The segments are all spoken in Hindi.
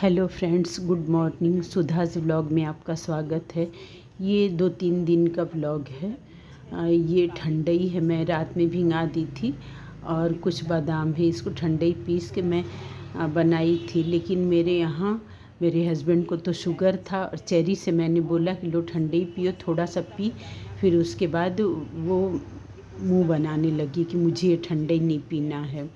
Hello friends, good morning. Sudha's vlog में आपका स्वागत है। ये 2-3 दिन का व्लॉग है। ये ठंडई है, मैं रात में भिंगा दी थी और कुछ बादाम है, इसको ठंडई पीस के मैं बनाई थी। लेकिन मेरे यहाँ मेरे हस्बैंड को तो शुगर था और चेरी से मैंने बोला कि लो ठंडई पियो, थोड़ा सा पी। फिर उसके बाद वो मुँह बनाने लगी कि मुझे ये ठंडई नहीं पीना है।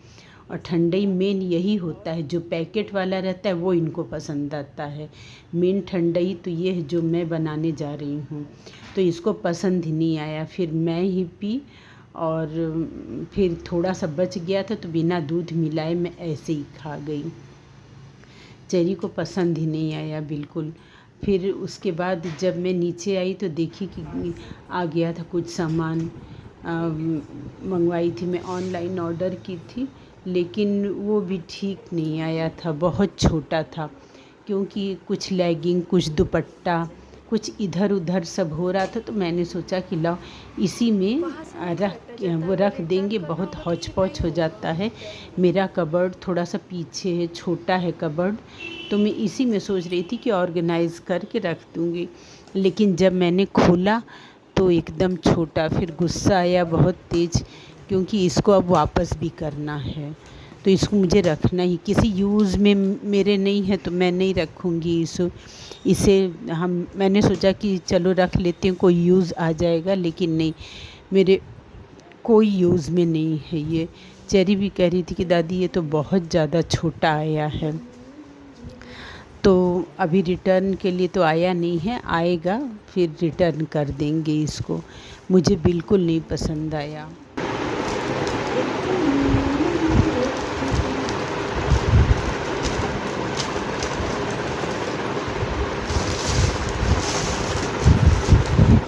और ठंडई मेन यही होता है, जो पैकेट वाला रहता है वो इनको पसंद आता है। मेन ठंडई तो ये है जो मैं बनाने जा रही हूँ, तो इसको पसंद ही नहीं आया। फिर मैं ही पी और फिर थोड़ा सा बच गया था तो बिना दूध मिलाए मैं ऐसे ही खा गई। चेरी को पसंद ही नहीं आया बिल्कुल। फिर उसके बाद जब मैं नीचे आई तो देखी कि आ गया था कुछ सामान। मंगवाई थी, मैं ऑनलाइन ऑर्डर की थी, लेकिन वो भी ठीक नहीं आया था, बहुत छोटा था। क्योंकि कुछ लेगिंग, कुछ दुपट्टा, कुछ इधर उधर सब हो रहा था, तो मैंने सोचा कि लाओ इसी में रख देंगे। बहुत हौच पौच हो जाता है। मेरा कबर्ड थोड़ा सा पीछे है, छोटा है कबर्ड, तो मैं इसी में सोच रही थी कि ऑर्गेनाइज़ करके रख दूँगी। लेकिन जब मैंने खोला तो एकदम छोटा। फिर गुस्सा आया बहुत तेज़, क्योंकि इसको अब वापस भी करना है, तो इसको मुझे रखना ही, किसी यूज़ में मेरे नहीं है तो मैं नहीं रखूँगी इसे। मैंने सोचा कि चलो रख लेते हैं, कोई यूज़ आ जाएगा, लेकिन नहीं, मेरे कोई यूज़ में नहीं है ये। चेरी भी कह रही थी कि दादी ये तो बहुत ज़्यादा छोटा आया है। तो अभी रिटर्न के लिए तो आया नहीं है, आएगा फिर रिटर्न कर देंगे इसको। मुझे बिल्कुल नहीं पसंद आया।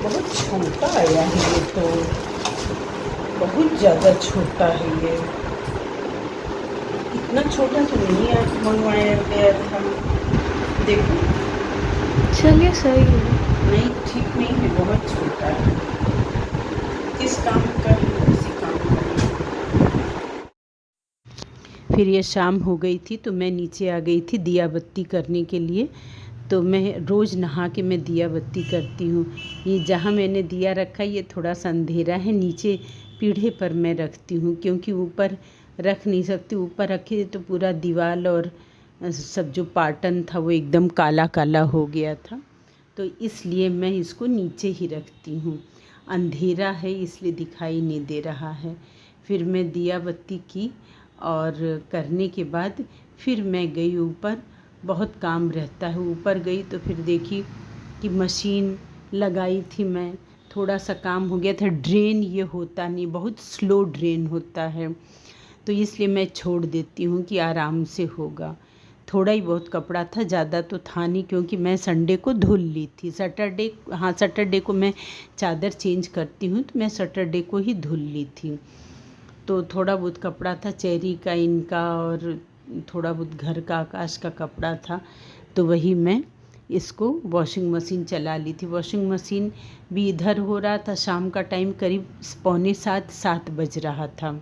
बहुत छोटा आया है ये तो, बहुत ज़्यादा छोटा है ये। इतना छोटा तो नहीं मंगवाया गया था। देखो, चलिए सही है। नहीं ठीक नहीं है, बहुत छोटा है। किस काम का किसी काम का। फिर ये शाम हो गई थी तो मैं नीचे आ गई थी दिया बत्ती करने के लिए। तो मैं रोज़ नहा के मैं दिया बत्ती करती हूँ। ये जहाँ मैंने दिया रखा है ये थोड़ा सा अंधेरा है, नीचे पीढ़े पर मैं रखती हूँ, क्योंकि ऊपर रख नहीं सकती। ऊपर रखे तो पूरा दीवार और सब जो पाटन था वो एकदम काला काला हो गया था, तो इसलिए मैं इसको नीचे ही रखती हूँ। अंधेरा है इसलिए दिखाई नहीं दे रहा है। फिर मैं दिया बत्ती की और करने के बाद फिर मैं गई ऊपर। बहुत काम रहता है, ऊपर गई तो फिर देखी कि मशीन लगाई थी मैं, थोड़ा सा काम हो गया था। ड्रेन ये होता नहीं, बहुत स्लो ड्रेन होता है, तो इसलिए मैं छोड़ देती हूँ कि आराम से होगा। थोड़ा ही बहुत कपड़ा था, ज़्यादा तो था नहीं, क्योंकि मैं संडे को धुल ली थी। सैटरडे को मैं चादर चेंज करती हूँ, तो मैं सैटरडे को ही धुल ली थी। तो थोड़ा बहुत कपड़ा था, चेरी का, इनका, और थोड़ा बहुत घर का, आकाश का कपड़ा था, तो वही मैं इसको वॉशिंग मशीन चला ली थी। वॉशिंग मशीन भी इधर हो रहा था, शाम का टाइम करीब 6:45-7 बज रहा था।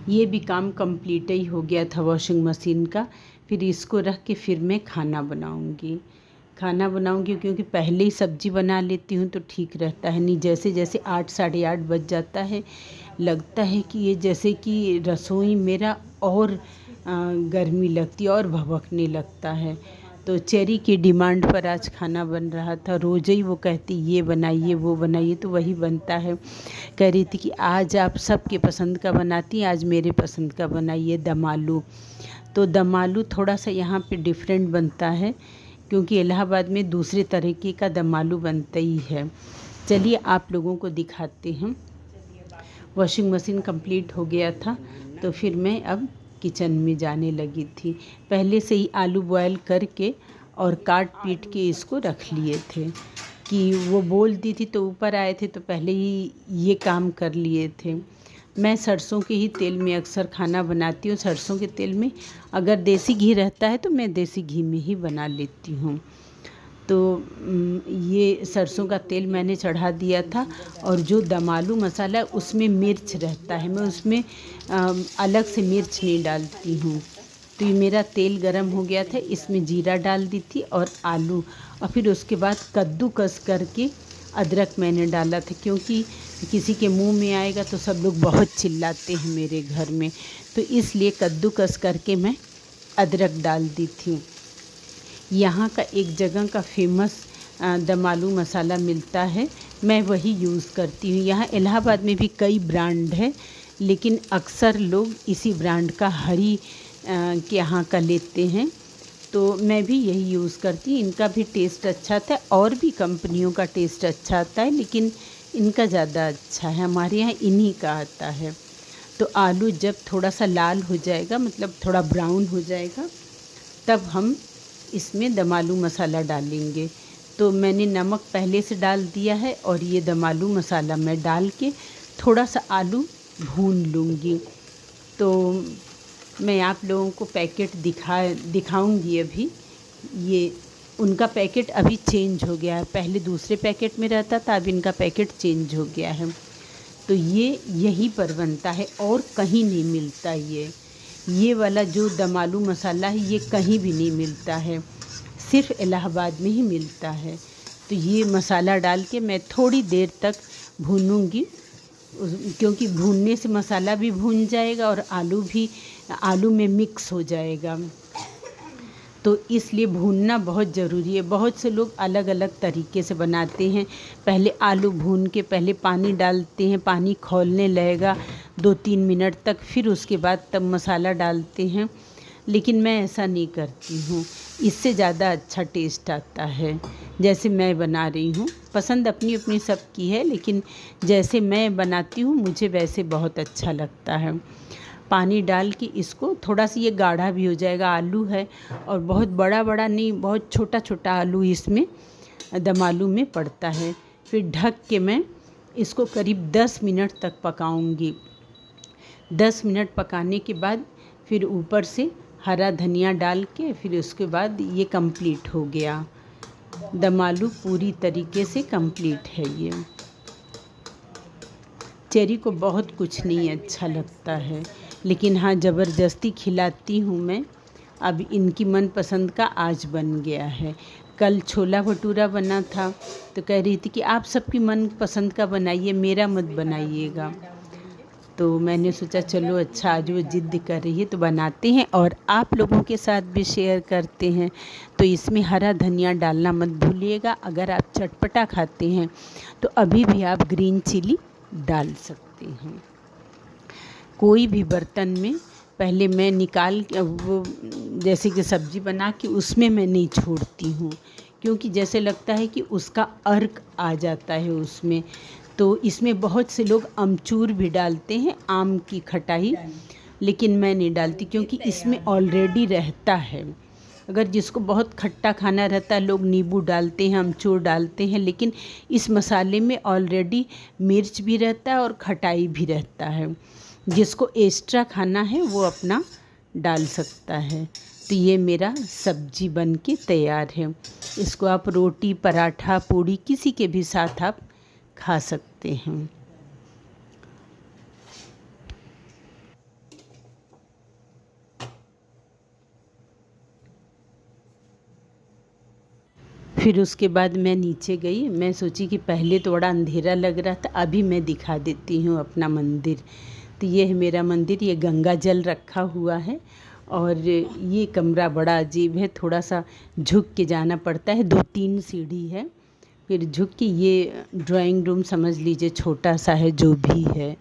ये भी काम कंप्लीट ही हो गया था वॉशिंग मशीन का। फिर इसको रख के फिर मैं खाना बनाऊंगी क्योंकि पहले ही सब्ज़ी बना लेती हूँ तो ठीक रहता है। नहीं जैसे जैसे 8 साढ़े 8 बज जाता है, लगता है कि ये जैसे कि रसोई मेरा और गर्मी लगती है और भभकने लगता है। तो चेरी की डिमांड पर आज खाना बन रहा था। रोज़ ही वो कहती ये बनाइए वो बनाइए, तो वही बनता है। कह रही थी कि आज आप सबके पसंद का बनाती हैं, आज मेरे पसंद का बनाइए, दम आलू। तो दम आलू थोड़ा सा यहाँ पे डिफरेंट बनता है, क्योंकि इलाहाबाद में दूसरे तरीके का दम आलू बनता ही है। चलिए आप लोगों को दिखाते हैं। वॉशिंग मशीन कंप्लीट हो गया था, तो फिर मैं अब किचन में जाने लगी थी। पहले से ही आलू बॉयल करके और काट पीट के इसको रख लिए थे, कि वो बोलती थी तो ऊपर आए थे तो पहले ही ये काम कर लिए थे। मैं सरसों के ही तेल में अक्सर खाना बनाती हूँ। सरसों के तेल में अगर देसी घी रहता है तो मैं देसी घी में ही बना लेती हूँ। तो ये सरसों का तेल मैंने चढ़ा दिया था, और जो दम आलू मसाला है उसमें मिर्च रहता है, मैं उसमें अलग से मिर्च नहीं डालती हूँ। तो ये मेरा तेल गरम हो गया था, इसमें जीरा डाल दी थी और आलू, और फिर उसके बाद कद्दूकस करके अदरक मैंने डाला था, क्योंकि किसी के मुंह में आएगा तो सब लोग बहुत चिल्लाते हैं मेरे घर में, तो इसलिए कद्दूकस करके मैं अदरक डाल दी थी। यहाँ का एक जगह का फेमस दम आलू मसाला मिलता है, मैं वही यूज़ करती हूँ। यहाँ इलाहाबाद में भी कई ब्रांड है, लेकिन अक्सर लोग इसी ब्रांड का हरी के यहाँ का लेते हैं, तो मैं भी यही यूज़ करती हूँ। इनका भी टेस्ट अच्छा आता है, और भी कंपनियों का टेस्ट अच्छा आता है, लेकिन इनका ज़्यादा अच्छा है। हमारे यहाँ इन्हीं का आता है। तो आलू जब थोड़ा सा लाल हो जाएगा, मतलब थोड़ा ब्राउन हो जाएगा, तब हम इसमें दम आलू मसाला डालेंगे। तो मैंने नमक पहले से डाल दिया है, और ये दम आलू मसाला मैं डाल के थोड़ा सा आलू भून लूँगी। तो मैं आप लोगों को पैकेट दिखाऊंगी अभी। ये उनका पैकेट अभी चेंज हो गया है, पहले दूसरे पैकेट में रहता था, अब इनका पैकेट चेंज हो गया है। तो ये यहीं पर बनता है और कहीं नहीं मिलता। ये वाला जो दम आलू मसाला है ये कहीं भी नहीं मिलता है, सिर्फ इलाहाबाद में ही मिलता है। तो ये मसाला डाल के मैं थोड़ी देर तक भूनूंगी, क्योंकि भूनने से मसाला भी भून जाएगा और आलू में मिक्स हो जाएगा, तो इसलिए भूनना बहुत ज़रूरी है। बहुत से लोग अलग अलग तरीके से बनाते हैं, पहले आलू भून के पहले पानी डालते हैं, पानी खौलने लगेगा 2-3 मिनट तक, फिर उसके बाद तब मसाला डालते हैं, लेकिन मैं ऐसा नहीं करती हूँ। इससे ज़्यादा अच्छा टेस्ट आता है जैसे मैं बना रही हूँ। पसंद अपनी अपनी सबकी है, लेकिन जैसे मैं बनाती हूँ मुझे वैसे बहुत अच्छा लगता है। पानी डाल के इसको थोड़ा सा, ये गाढ़ा भी हो जाएगा, आलू है और बहुत बड़ा बड़ा नहीं, बहुत छोटा छोटा आलू इसमें दम आलू में पड़ता है। फिर ढक के मैं इसको करीब 10 मिनट तक पकाऊंगी। 10 मिनट पकाने के बाद फिर ऊपर से हरा धनिया डाल के, फिर उसके बाद ये कंप्लीट हो गया। दम आलू पूरी तरीके से कंप्लीट है। ये चेरी को बहुत कुछ नहीं अच्छा लगता है, लेकिन हाँ ज़बरदस्ती खिलाती हूँ मैं। अब इनकी मनपसंद का आज बन गया है। कल छोला भटूरा बना था, तो कह रही थी कि आप सबकी मनपसंद का बनाइए, मेरा मत बनाइएगा। तो मैंने सोचा चलो अच्छा, आज वो ज़िद कर रही है तो बनाते हैं और आप लोगों के साथ भी शेयर करते हैं। तो इसमें हरा धनिया डालना मत भूलिएगा। अगर आप चटपटा खाते हैं तो अभी भी आप ग्रीन चिली डाल सकते हैं। कोई भी बर्तन में पहले मैं निकाल के, वो जैसे कि सब्ज़ी बना के उसमें मैं नहीं छोड़ती हूँ, क्योंकि जैसे लगता है कि उसका अर्क आ जाता है उसमें। तो इसमें बहुत से लोग अमचूर भी डालते हैं, आम की खटाई, लेकिन मैं नहीं डालती, क्योंकि इसमें ऑलरेडी रहता है। अगर जिसको बहुत खट्टा खाना रहता है लोग नींबू डालते हैं, अमचूर डालते हैं, लेकिन इस मसाले में ऑलरेडी मिर्च भी रहता है और खटाई भी रहता है। जिसको एक्स्ट्रा खाना है वो अपना डाल सकता है। तो ये मेरा सब्जी बन के तैयार है। इसको आप रोटी, पराठा, पूड़ी किसी के भी साथ आप खा सकते हैं। फिर उसके बाद मैं नीचे गई। मैं सोची कि पहले तो बड़ा अंधेरा लग रहा था, अभी मैं दिखा देती हूँ अपना मंदिर। तो ये है मेरा मंदिर, ये गंगा जल रखा हुआ है और ये कमरा बड़ा अजीब है, थोड़ा सा झुक के जाना पड़ता है, 2-3 सीढ़ी है, फिर झुक के। ये ड्राइंग रूम समझ लीजिए, छोटा सा है जो भी है।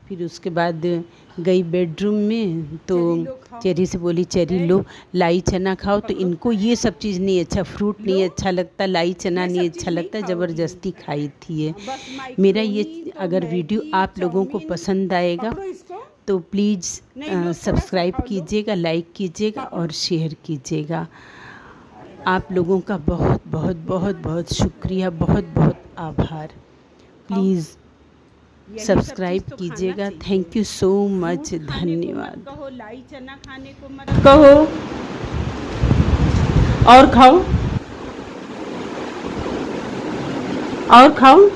फिर उसके बाद गई बेडरूम में, तो चेरी से बोली चेरी लो लाई चना खाओ। तो इनको ये सब चीज़ नहीं अच्छा, फ्रूट नहीं अच्छा लगता, लाई चना नहीं अच्छा लगता, ज़बरदस्ती खाई थी ये। मेरा ये अगर वीडियो आप लोगों को पसंद आएगा तो प्लीज़ सब्सक्राइब कीजिएगा, लाइक कीजिएगा और शेयर कीजिएगा। आप लोगों का बहुत बहुत बहुत बहुत शुक्रिया, बहुत बहुत आभार। प्लीज़ सब्सक्राइब कीजिएगा। थैंक यू सो मच, धन्यवाद। कहो लाई चना खाने को मत कहो, और खाओ, और खाओ।